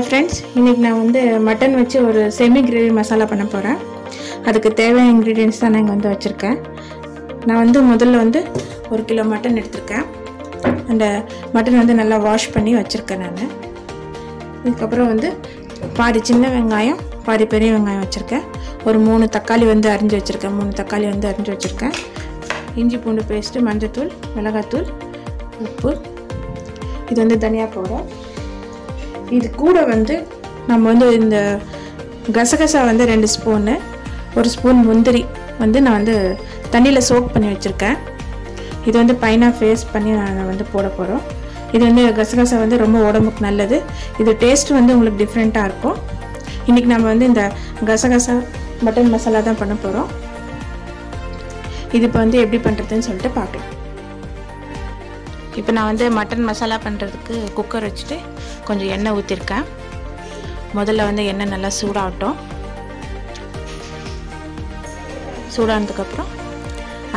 Friends इनके ना mutton वच्चु और सेमी ग्रेवी मसाला பண்ண போறேன் அதுக்கு தேவையான ingredients தான் நான் வந்து வச்சிருக்கேன் நான் முதல்ல 1 கிலோ மட்டன் எடுத்துர்க்கேன் அந்த மட்டன் நல்லா வாஷ் பண்ணி வச்சிருக்கேன் நான் இதுக்கு அப்புறம் பாதி சின்ன வெங்காயம் பாதி பெரிய வெங்காயம் வச்சிருக்கேன் ஒரு 3 தக்காளி அரிஞ்சு வச்சிருக்கேன் 3 தக்காளி அரிஞ்சு வச்சிருக்கேன் இஞ்சி பூண்டு பேஸ்ட் மஞ்சள் தூள் மிளகாய் தூள் உப்பு இது தனியா பவுடர் இது கூட நம்ம இந்த கசகசா 2 ஸ்பூன் ஒரு ஸ்பூன் முந்திரி நான் தண்ணில சோக் பண்ணி வச்சிருக்கேன் இது பைனா ஃபேஸ் பண்ணி நான் போட போறோம் இது கசகசா ரொம்ப உடம்புக்கு நல்லது இது டேஸ்ட் உங்களுக்கு டிஃபரண்டா இருக்கும் இன்னைக்கு நாம இந்த கசகசா மட்டன் மசாலா தான் பண்ண போறோம் இது இப்ப எப்படி பண்றதுன்னு சொல்லிட்டு பார்க்கலாம் இப்போ நான் மட்டன் மசாலா பண்றதுக்கு குக்கர் வச்சிட்டு கொஞ்சம் எண்ணெய் ஊத்திருக்கேன் முதல்ல எண்ணெய் நல்லா சூடாகட்டும் சூடானதுக்கு அப்புறம்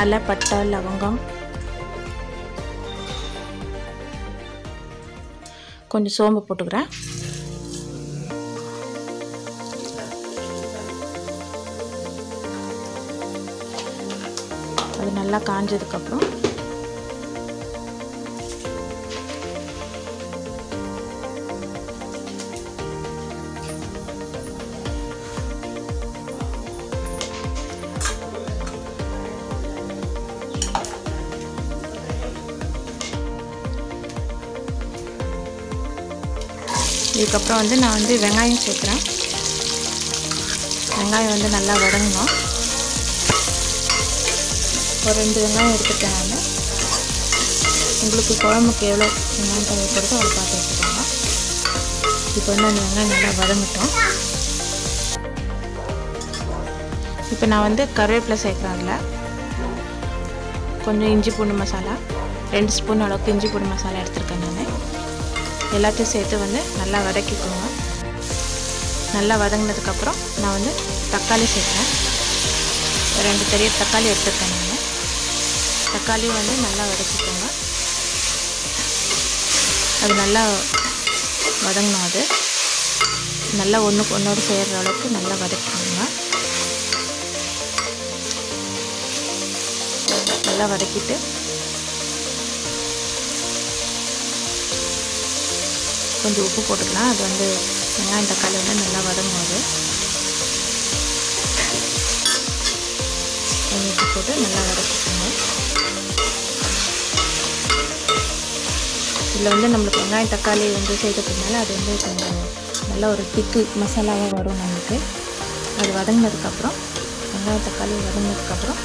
அதுல பட்டை லவங்கம் கொஞ்சம் சோம்பு போட்டுக்கறேன் அது நல்லா காஞ்சதுக்கு அப்புறம் இதுக்கு அப்புறம் நான் வெங்காயம் சேர்க்கறேன் வெங்காயம் நல்லா வதங்கணும் ஒரு 2 வெங்காயம் எடுத்துட்டேன் நான் உங்களுக்கு குழம்புக்கு எவ்வளவு வெங்காயம் தேவைப்படுதோ அதை பார்த்து எடுத்துக்கோங்க இப்போ அந்த வெங்காயம் நல்லா வதங்கட்டும் இப்போ நான் கருவேப்பிலை சேர்க்கறேன்ல கொஞ்சம் இஞ்சி பூண்டு மசாலா 2 ஸ்பூன் அளவுக்கு இஞ்சி பூண்டு மசாலா எடுத்துர்க்கேன் நான் எல்லாத்தையும் சேர்த்து நல்லா வதக்கிக்கோங்க நல்லா வதங்கினதுக்கு அப்புறம் நான் தக்காளி சேர்க்கிறேன் 2 பெரிய தக்காளி எடுத்துர்க்கேன் நான் தக்காளியும் நல்லா வதக்கிக்கோங்க அது நல்லா வதங்கணும் அது நல்லா ஒண்ணுக்கு ஒண்ணோட சேர்ற அளவுக்கு நல்லா வதக்கிக்கோங்க நல்லா வதக்கிட்டு கொஞ்சம் உப்பு போட்டுக்கலாம் அது வெங்காயம் தக்காளி நல்லா வதங்குது உப்பு போட்டு நல்லா வதக்கிக்கோங்க இதில் நம்மளுக்கு வெங்காயம் தக்காளி சேர்க்கறதுனால அது கொஞ்சம் நல்ல ஒரு திக்கு மசாலாவாக வரும் நமக்கு அது வதங்கினதுக்கப்புறம் வெங்காயம் தக்காளி வதங்கினதுக்கப்புறம்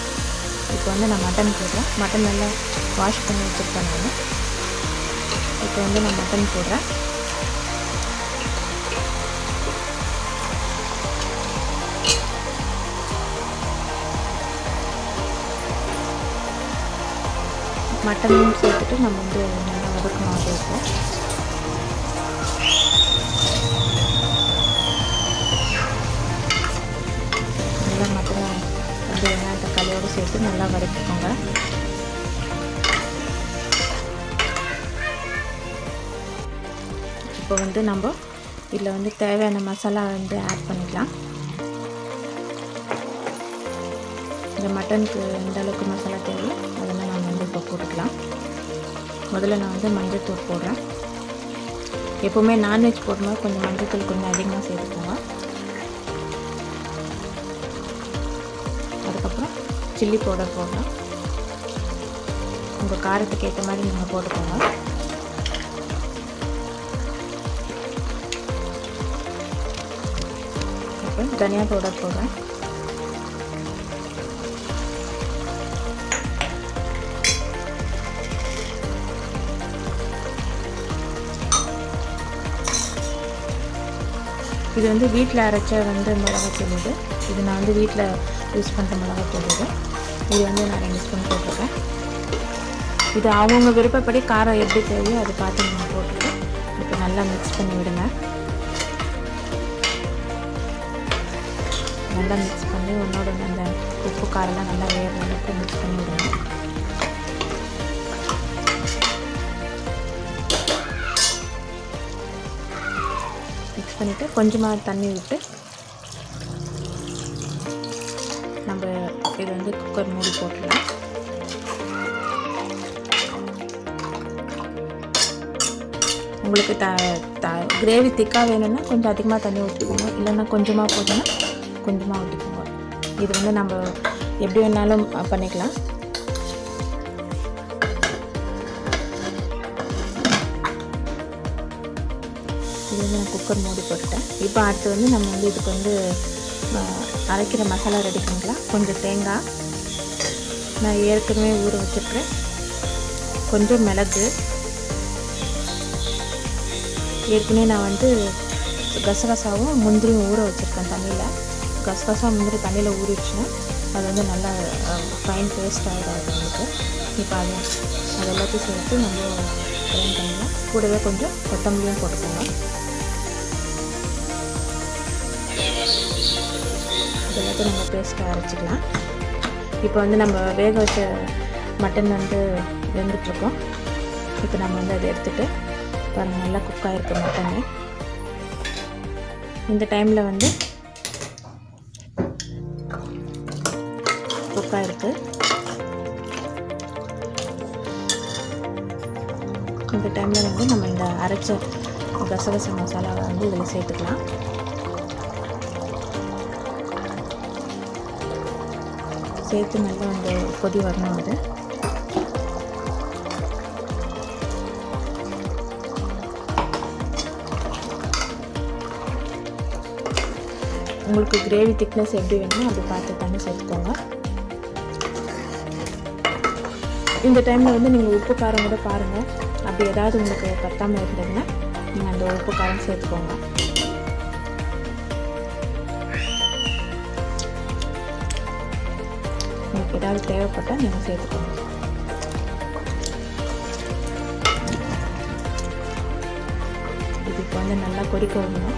இப்போ நான் மட்டன் போடுறேன் மட்டன் நல்லா வாஷ் பண்ணி வச்சுருக்கேன் நான் இப்போ நான் மட்டன் போடுறேன் மட்டனையும் சேர்த்துட்டு நம்ம நல்லா வதக்கணும் அது இருக்கும் நல்லா மட்டனை வெங்காயம் தக்காளியோடு சேர்த்து நல்லா வதக்கிக்கோங்க இப்போ நம்ம இதில் தேவையான மசாலா ஆட் பண்ணிக்கலாம் இந்த மட்டனுக்கு எந்த அளவுக்கு மசாலா தேவையோ அதெல்லாம் நான் இப்போ போட்டுக்கலாம் முதல்ல நான் மஞ்சள் தூள் போடுறேன் எப்போவுமே நான்வெஜ் போடும்போது கொஞ்சம் மஞ்சள் தூள் கொஞ்சம் அதிகமாக சேர்த்துக்கோங்க அதுக்கப்புறம் சில்லி பவுடர் போடுறேன் உங்கள் காரத்துக்கு ஏற்ற மாதிரி நீங்கள் போட்டுக்கோங்க அப்புறம் தனியா பவுடர் போடுறேன் இது வீட்டில் அரைச்ச மிளகாத்தூள் இது நான் வீட்டில் யூஸ் பண்ணுற மிளகாத்தூள் இது நான் 2 ஸ்பூன் போட்டுருக்கேன் இது அவங்கவுங்க விருப்பப்படி காரம் எப்படி தேவையோ அதை பார்த்து நீங்கள் போட்டுட்டு இப்போ நல்லா மிக்ஸ் பண்ணி விடுங்க நல்லா மிக்ஸ் பண்ணி ஒன்றோட அந்த உப்பு காரெல்லாம் நல்லா வேற அளவுக்கு மிக்ஸ் பண்ணி விடுங்க மிக்ஸ் பண்ணிவிட்டு கொஞ்சமாக தண்ணி விட்டு நம்ம இது வந்து குக்கர் மூடி போட்டுடலாம். உங்களுக்கு கிரேவி திக்காக வேணும்னா கொஞ்சம் அதிகமாக தண்ணி ஊற்றிக்கோங்க, இல்லைன்னா கொஞ்சமாக போதுன்னா கொஞ்சமாக ஊற்றிக்கோங்க. இது வந்து நம்ம எப்படி வேணாலும் பண்ணிக்கலாம். இது வந்து நான் குக்கர் மூடி போட்டுட்டேன். இப்போ அடுத்து வந்து நம்ம வந்து இதுக்கு வந்து அரைக்கிற மசாலா ரெடி பண்ணிக்கலாம். கொஞ்சம் தேங்காய் நான் ஏற்கனவே ஊற வச்சுருக்கேன், கொஞ்சம் மிளகு, ஏற்கனவே நான் வந்து கசகசாவும் முந்திரியும் ஊற வச்சுருக்கேன் தண்ணியில். கசகசா முந்திரி தண்ணியில் ஊறிடுச்சுன்னா அது வந்து நல்லா ஃபைன் பேஸ்ட் ஆகிடும் உங்களுக்கு. இப்போ அது எல்லாத்தையும் சேர்த்து நம்ம கிரைண்ட் பண்ணலாம். கூடவே கொஞ்சம் கொத்தமல்லியும் போட்டுக்கோங்க. இது எல்லாத்தையும் நம்ம பேஸ்ட்டாக அரைச்சிக்கலாம். இப்போ வந்து நம்ம வேக வச்ச மட்டன் வந்து வெந்துட்டுருக்கோம். இப்போ நம்ம வந்து அதை எடுத்துகிட்டு பாருங்கள், நல்லா குக் ஆகிருக்கு மட்டனு. இந்த டைமில் வந்து குக் ஆகிருக்கு. இந்த டைமில் வந்து நம்ம இந்த அரைச்ச கசகசா மசாலாவை வந்து இதில் சேர்த்துக்கலாம். சேர்த்து நல்லா அந்த கொதி வரணும். அது உங்களுக்கு கிரேவி திக்னஸ் எப்படி வேணுமோ அப்படி பார்த்து தண்ணி சேர்த்துக்கோங்க. இந்த டைமில் வந்து நீங்கள் உப்பு காரம் கூட பாருங்கள். அப்படி ஏதாவது உங்களுக்கு பத்தாமல் இருந்ததுன்னா நீங்கள் அந்த உப்பு காரம் சேர்த்துக்கோங்க. உங்களுக்கு ஏதாவது தேவைப்பட்டால் நீங்கள் சேர்த்துக்கோங்க. இது இப்போ வந்து நல்லா கொதிக்க விடணும்.